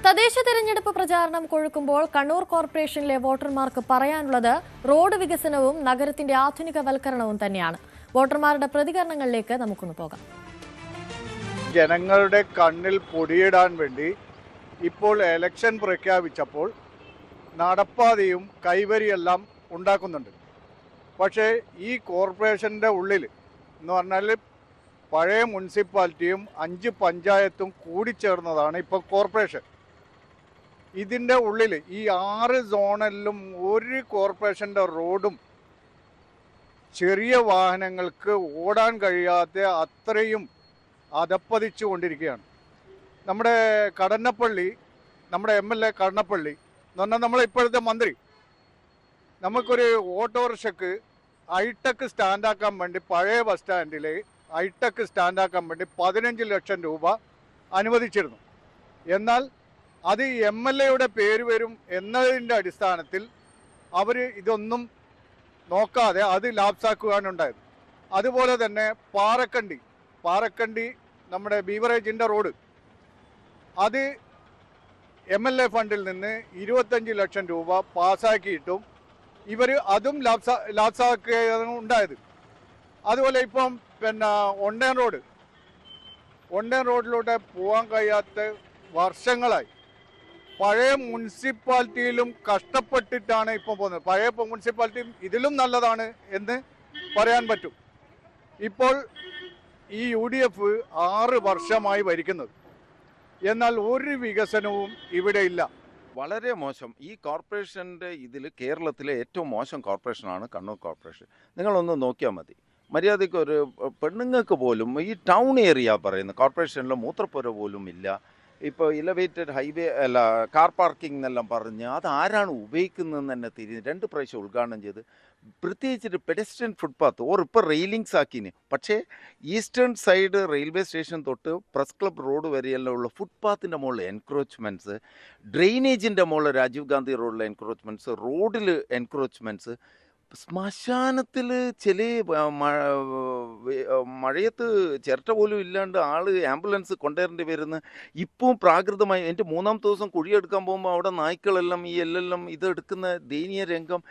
തദ്ദേശ തെരഞ്ഞെടുപ്പ് പ്രചാരണം കൊഴുക്കുമ്പോൾ കണ്ണൂർ കോർപ്പറേഷനിലെ വോട്ടർമാർക്ക് പറയാനുള്ളത് റോഡ് വികസനവും നഗരത്തിന്റെ ആധുനികവൽക്കരണവും തന്നെയാണ്. വോട്ടർമാരുടെ പ്രതികരണങ്ങളിലേക്ക് നമുക്കൊന്ന് പോകാം. ജനങ്ങളുടെ കണ്ണിൽ പൊടിയിടാൻ വേണ്ടി ഇപ്പോൾ ഇലക്ഷൻ പ്രഖ്യാപിച്ചപ്പോൾ നടപ്പാതയും കൈവരിയെല്ലാം ഉണ്ടാക്കുന്നുണ്ട്. പക്ഷേ ഈ കോർപ്പറേഷൻ്റെ ഉള്ളിൽ എന്ന് പറഞ്ഞാൽ പഴയ മുനിസിപ്പാലിറ്റിയും 5 പഞ്ചായത്തും കൂടിച്ചേർന്നതാണ് ഇപ്പോൾ കോർപ്പറേഷൻ. ഇതിൻ്റെ ഉള്ളിൽ ഈ 6 സോണിലും ഒരു കോർപ്പറേഷൻ്റെ റോഡും ചെറിയ വാഹനങ്ങൾക്ക് ഓടാൻ കഴിയാത്ത അത്രയും അധപ്പതിച്ചു കൊണ്ടിരിക്കുകയാണ്. നമ്മുടെ കടന്നപ്പള്ളി, നമ്മുടെ MLA കടന്നപ്പള്ളി എന്ന് പറഞ്ഞാൽ നമ്മളെ ഇപ്പോഴത്തെ മന്ത്രി, നമുക്കൊരു ഓട്ടോറിക്ഷക്ക് ഹൈടെക് സ്റ്റാൻഡാക്കാൻ വേണ്ടി പഴയ ബസ് സ്റ്റാൻഡിൽ ഹൈടെക് സ്റ്റാൻഡാക്കാൻ വേണ്ടി 15 ലക്ഷം രൂപ അനുവദിച്ചിരുന്നു. എന്നാൽ അത് MLAയുടെ പേര് വരും എന്നതിൻ്റെ അടിസ്ഥാനത്തിൽ അവർ ഇതൊന്നും നോക്കാതെ അത് ലാപ്സാക്കുകയാണ് ഉണ്ടായത്. അതുപോലെ തന്നെ പാറക്കണ്ടി നമ്മുടെ ബീവറേജിൻ്റെ റോഡ്, അത് MLA ഫണ്ടിൽ നിന്ന് 25 ലക്ഷം രൂപ പാസ്സാക്കിയിട്ടും ഇവർ അതും ലാപ്സാക്കുകയാണ് ഉണ്ടായത്. അതുപോലെ ഇപ്പം ഒണ്ടേൻ റോഡിലൂടെ പോകാൻ കഴിയാത്ത വർഷങ്ങളായി. പഴയ മുനിസിപ്പാലിറ്റിയിലും കഷ്ടപ്പെട്ടിട്ടാണ് ഇപ്പം പോകുന്നത്. പഴയ മുനിസിപ്പാലിറ്റിയും ഇതിലും നല്ലതാണ് എന്ന് പറയാൻ പറ്റും. ഇപ്പോൾ ഈ UDF 6 വർഷമായി ഭരിക്കുന്നത്, എന്നാൽ ഒരു വികസനവും ഇവിടെ ഇല്ല. വളരെ മോശം. ഈ കോർപ്പറേഷൻ്റെ ഇതിൽ കേരളത്തിലെ ഏറ്റവും മോശം കോർപ്പറേഷനാണ് കണ്ണൂർ കോർപ്പറേഷൻ. നിങ്ങളൊന്ന് നോക്കിയാൽ മതി. മര്യാദയ്ക്ക് ഒരു പെണ്ണുങ്ങൾക്ക് പോലും ഈ ടൗൺ ഏരിയ പറയുന്ന കോർപ്പറേഷനിൽ മൂത്രപ്പുര പോലും ഇല്ല. ഇപ്പോൾ ഇലവേറ്റഡ് ഹൈവേ അല്ല കാർ പാർക്കിംഗ് എന്നെല്ലാം പറഞ്ഞ് അത് ആരാണ് ഉപയോഗിക്കുന്നതെന്ന് തന്നെ തിരിഞ്ഞ് 2 പ്രാവശ്യം ഉദ്ഘാടനം ചെയ്ത്, പ്രത്യേകിച്ചിട്ട് പെഡസ്ട്രിയൻ ഫുട്പാത്ത് ഇപ്പോൾ റെയിലിങ്സ് ആക്കിന്. പക്ഷേ ഈസ്റ്റേൺ സൈഡ് റെയിൽവേ സ്റ്റേഷൻ തൊട്ട് പ്രസ് ക്ലബ് റോഡ് വരെയെല്ലാം ഉള്ള ഫുട്പാത്തിൻ്റെ മുകളിൽ എൻക്രോച്ച്മെൻറ്റ്സ്, ഡ്രെയിനേജിൻ്റെ മുകളിൽ രാജീവ് ഗാന്ധി റോഡിലെ എൻക്രോച്ച്മെൻറ്റ്സ്, റോഡിൽ എൻക്രോച്ച്മെൻറ്റ്സ്, ശ്മശാനത്തിൽ ചില മഴയത്ത് ചിരട്ട പോലും ഇല്ലാണ്ട് ആംബുലൻസ് കൊണ്ടുവരേണ്ടി വരുന്ന ഇപ്പം പ്രാകൃതമായി. എൻ്റെ 3-ാമത്തെ ദിവസം കുഴിയെടുക്കാൻ പോകുമ്പോൾ അവിടെ നായ്ക്കളെല്ലാം ഈ എല്ലാം ഇതെടുക്കുന്ന ദയനീയ രംഗം.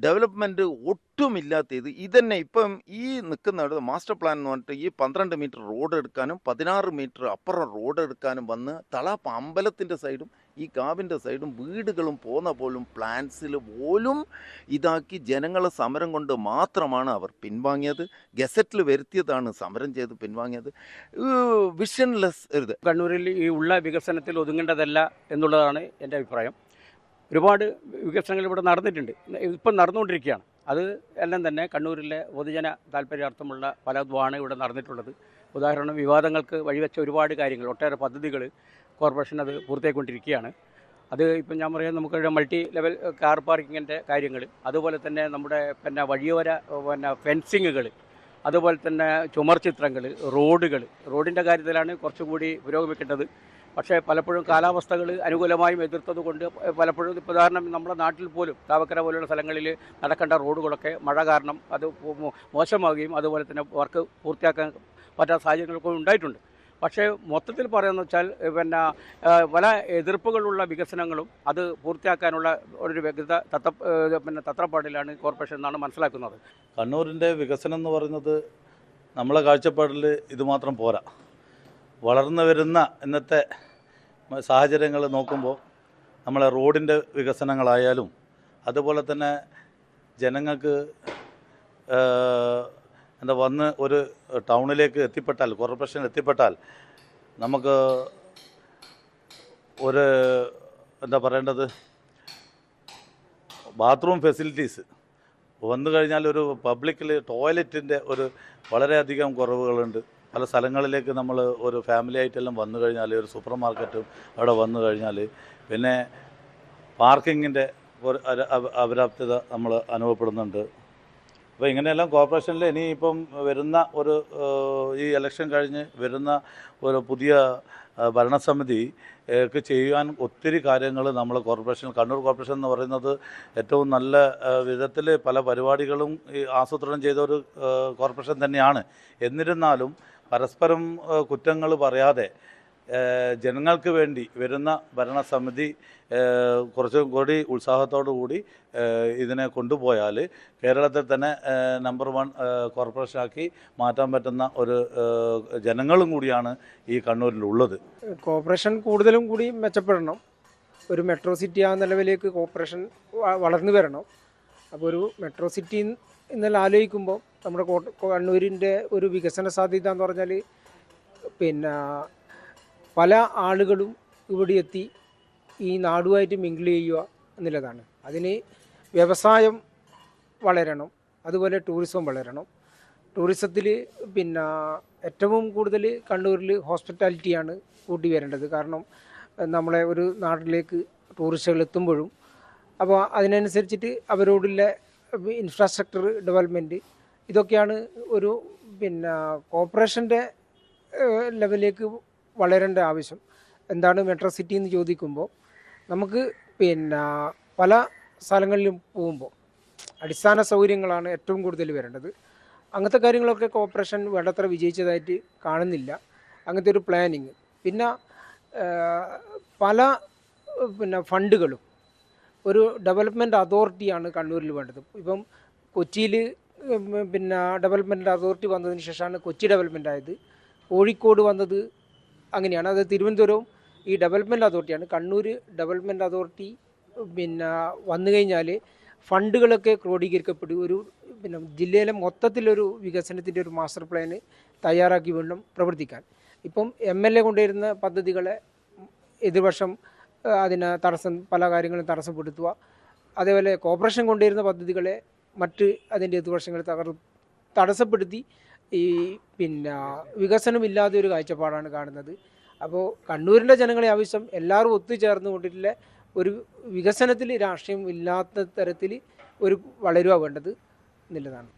ഡെവലപ്മെൻറ്റ് ഒട്ടുമില്ലാത്ത ഇതന്നെ ഇപ്പം ഈ നിൽക്കുന്ന മാസ്റ്റർ പ്ലാൻ എന്ന് പറഞ്ഞിട്ട് ഈ 12 മീറ്റർ റോഡ് എടുക്കാനും 16 മീറ്റർ അപ്പുറം റോഡ് എടുക്കാനും വന്ന് തളാപ്പ് അമ്പലത്തിൻ്റെ സൈഡും ഈ കാവിൻ്റെ സൈഡും വീടുകളും പോന്ന പോലും പ്ലാൻസിൽ പോലും ഇതാക്കി ജനങ്ങളെ സമരം കൊണ്ട് മാത്രമാണ് അവർ പിൻവാങ്ങിയത്. ഗസറ്റിൽ വരുത്തിയതാണ് സമരം ചെയ്ത് പിൻവാങ്ങിയത്. വിഷൻലെസ് കണ്ണൂരിൽ ഈ ഉള്ള വികസനത്തിൽ ഒതുങ്ങേണ്ടതല്ല എന്നുള്ളതാണ് എൻ്റെ അഭിപ്രായം. ഒരുപാട് വികസനങ്ങൾ ഇവിടെ നടന്നിട്ടുണ്ട്, ഇപ്പം നടന്നുകൊണ്ടിരിക്കുകയാണ്. അത് എല്ലാം തന്നെ കണ്ണൂരിലെ പൊതുജന താല്പര്യാർത്ഥമുള്ള പലതുമാണ് ഇവിടെ നടന്നിട്ടുള്ളത്. ഉദാഹരണം, വിവാദങ്ങൾക്ക് വഴിവെച്ച ഒരുപാട് കാര്യങ്ങൾ, ഒട്ടേറെ പദ്ധതികൾ കോർപ്പറേഷൻ അത് പൂർത്തിയായിക്കൊണ്ടിരിക്കുകയാണ്. അത് ഇപ്പം ഞാൻ പറയാം, നമുക്ക് മൾട്ടി ലെവൽ കാർ പാർക്കിങ്ങിൻ്റെ കാര്യങ്ങൾ, അതുപോലെ തന്നെ നമ്മുടെ വഴിയോര ഫെൻസിങ്ങുകൾ, അതുപോലെ തന്നെ ചുമർ ചിത്രങ്ങൾ, റോഡിൻ്റെ കാര്യത്തിലാണ് കുറച്ചുകൂടി പുരോഗമിക്കേണ്ടത്. പക്ഷേ പലപ്പോഴും കാലാവസ്ഥകൾ അനുകൂലമായും എതിർത്തത് കൊണ്ട് പലപ്പോഴും ഉദാഹരണം നമ്മുടെ നാട്ടിൽ പോലും താവക്കര പോലുള്ള സ്ഥലങ്ങളിൽ നടക്കേണ്ട റോഡുകളൊക്കെ മഴ കാരണം അത് മോശമാവുകയും അതുപോലെ തന്നെ വർക്ക് പൂർത്തിയാക്കാൻ പറ്റാത്ത സാഹചര്യങ്ങളൊക്കെ ഉണ്ടായിട്ടുണ്ട്. പക്ഷേ മൊത്തത്തിൽ പറയുകയെന്ന് വെച്ചാൽ പല എതിർപ്പുകളുള്ള വികസനങ്ങളും അത് പൂർത്തിയാക്കാനുള്ള ഒരു വ്യക്തത തത്രപ്പാടിലാണ് കോർപ്പറേഷൻ എന്നാണ് മനസ്സിലാക്കുന്നത്. കണ്ണൂരിൻ്റെ വികസനം എന്ന് പറയുന്നത് നമ്മളെ കാഴ്ചപ്പാടിൽ ഇതുമാത്രം പോരാ. വളർന്നു വരുന്ന ഇന്നത്തെ സാഹചര്യങ്ങൾ നോക്കുമ്പോൾ നമ്മളെ റോഡിൻ്റെ വികസനങ്ങളായാലും അതുപോലെ തന്നെ ജനങ്ങൾക്ക് വന്ന് ഒരു ടൗണിലേക്ക് എത്തിപ്പെട്ടാൽ, കോർപ്പറേഷൻ എത്തിപ്പെട്ടാൽ നമുക്ക് ഒരു പറയേണ്ടത് ബാത്റൂം ഫെസിലിറ്റീസ് വന്നു കഴിഞ്ഞാൽ ഒരു പബ്ലിക്കിൽ ടോയ്ലറ്റിൻ്റെ ഒരു വളരെയധികം കുറവുകളുണ്ട്. പല സ്ഥലങ്ങളിലേക്ക് നമ്മൾ ഒരു ഫാമിലി ആയിട്ടെല്ലാം വന്നു കഴിഞ്ഞാൽ, ഒരു സൂപ്പർ മാർക്കറ്റും അവിടെ വന്നു കഴിഞ്ഞാൽ, പിന്നെ പാർക്കിങ്ങിൻ്റെ ഒരു അപര്യാപ്തത നമ്മൾ അനുഭവപ്പെടുന്നുണ്ട്. അപ്പോൾ ഇങ്ങനെയെല്ലാം കോർപ്പറേഷനിൽ ഇനിയിപ്പം വരുന്ന ഒരു ഈ ഇലക്ഷൻ കഴിഞ്ഞ് വരുന്ന ഒരു പുതിയ ഭരണസമിതി ഒക്കെ ചെയ്യാൻ ഒത്തിരി കാര്യങ്ങൾ നമ്മൾ കണ്ണൂർ കോർപ്പറേഷൻ എന്ന് പറയുന്നത് ഏറ്റവും നല്ല വിധത്തിൽ പല പരിപാടികളും ആസൂത്രണം ചെയ്ത ഒരു കോർപ്പറേഷൻ തന്നെയാണ്. എന്നിരുന്നാലും പരസ്പരം കുറ്റങ്ങൾ പറയാതെ ജനങ്ങൾക്ക് വേണ്ടി വരുന്ന ഭരണസമിതി കുറച്ചും കൂടി ഉത്സാഹത്തോടു കൂടി ഇതിനെ കൊണ്ടുപോയാൽ കേരളത്തിൽ തന്നെ നമ്പർ 1 കോർപ്പറേഷനാക്കി മാറ്റാൻ പറ്റുന്ന ഒരു ജനങ്ങളും കൂടിയാണ് ഈ കണ്ണൂരിലുള്ളത്. കോർപ്പറേഷൻ കൂടുതലും കൂടി മെച്ചപ്പെടണം. ഒരു മെട്രോ സിറ്റി ആ നിലവിലേക്ക് കോർപ്പറേഷൻ വളർന്നു വരണം. അപ്പോൾ ഒരു മെട്രോ സിറ്റി ഇന്നലെ ആലോചിക്കുമ്പോൾ നമ്മുടെ കണ്ണൂരിൻ്റെ ഒരു വികസന സാധ്യത എന്ന് പറഞ്ഞാൽ പിന്നെ പല ആളുകളും ഇവിടെ എത്തി ഈ നാടുമായിട്ട് മിങ്കിൾ ചെയ്യുക എന്നുള്ളതാണ്. അതിന് വ്യവസായം വളരണം, അതുപോലെ ടൂറിസം വളരണം. ടൂറിസത്തിൽ പിന്നെ ഏറ്റവും കൂടുതൽ കണ്ണൂരിൽ ഹോസ്പിറ്റാലിറ്റിയാണ് കൂട്ടി വരേണ്ടത്. കാരണം നമ്മളെ ഒരു നാട്ടിലേക്ക് ടൂറിസ്റ്റുകൾ എത്തുമ്പോഴും അപ്പോൾ അതിനനുസരിച്ചിട്ട് അവരോടുള്ള ഇൻഫ്രാസ്ട്രക്ചർ ഡെവലപ്മെൻറ്റ് ഇതൊക്കെയാണ് ഒരു പിന്നെ കോർപ്പറേഷൻ്റെ ലെവലിലേക്ക് വളരേണ്ട ആവശ്യം. എന്താണ് മെട്രോ സിറ്റി എന്ന് ചോദിക്കുമ്പോൾ നമുക്ക് പിന്നെ പല സ്ഥലങ്ങളിലും പോകുമ്പോൾ അടിസ്ഥാന സൗകര്യങ്ങളാണ് ഏറ്റവും കൂടുതൽ വരേണ്ടത്. അങ്ങനത്തെ കാര്യങ്ങളൊക്കെ കോർപ്പറേഷൻ വേണ്ടത്ര വിജയിച്ചതായിട്ട് കാണുന്നില്ല. അങ്ങനത്തെ ഒരു പ്ലാനിങ്. പിന്നെ പല ഫണ്ടുകളും ഒരു ഡെവലപ്മെൻറ്റ് അതോറിറ്റിയാണ് കണ്ണൂരിൽ വേണ്ടത്. ഇപ്പം കൊച്ചിയിൽ ഡെവലപ്മെൻറ്റ് അതോറിറ്റി വന്നതിന് ശേഷമാണ് കൊച്ചി ഡെവലപ്മെൻ്റ് ആയത്. കോഴിക്കോട് വന്നത് അങ്ങനെയാണ്. അത് തിരുവനന്തപുരവും ഈ ഡെവലപ്മെൻറ്റ് അതോറിറ്റിയാണ്. കണ്ണൂർ ഡെവലപ്മെൻറ്റ് അതോറിറ്റി വന്നു കഴിഞ്ഞാൽ ഫണ്ടുകളൊക്കെ ക്രോഡീകരിക്കപ്പെടും. ഒരു ജില്ലയിലെ മൊത്തത്തിലൊരു വികസനത്തിൻ്റെ ഒരു മാസ്റ്റർ പ്ലാന് തയ്യാറാക്കി വേണം പ്രവർത്തിക്കാൻ. ഇപ്പം MLA കൊണ്ടുവരുന്ന പദ്ധതികളെ എതിർവശം അതിന് പല കാര്യങ്ങളും തടസ്സപ്പെടുത്തുക. അതേപോലെ കോർപ്പറേഷൻ കൊണ്ടുവരുന്ന പദ്ധതികളെ മറ്റ് അതിൻ്റെ എതിർവശങ്ങൾ തടസ്സപ്പെടുത്തി ഈ വികസനമില്ലാതെ ഒരു കാഴ്ചപ്പാടാണ് കാണുന്നത്. അപ്പോൾ കണ്ണൂരിൻ്റെ ജനങ്ങളെ ആവശ്യം എല്ലാവരും ഒത്തുചേർന്ന് കൊണ്ടിട്ടുള്ള ഒരു വികസനത്തിൽ രാഷ്ട്രീയം ഇല്ലാത്ത തരത്തിൽ ഒരു വളരുക വേണ്ടത് എന്നുള്ളതാണ്.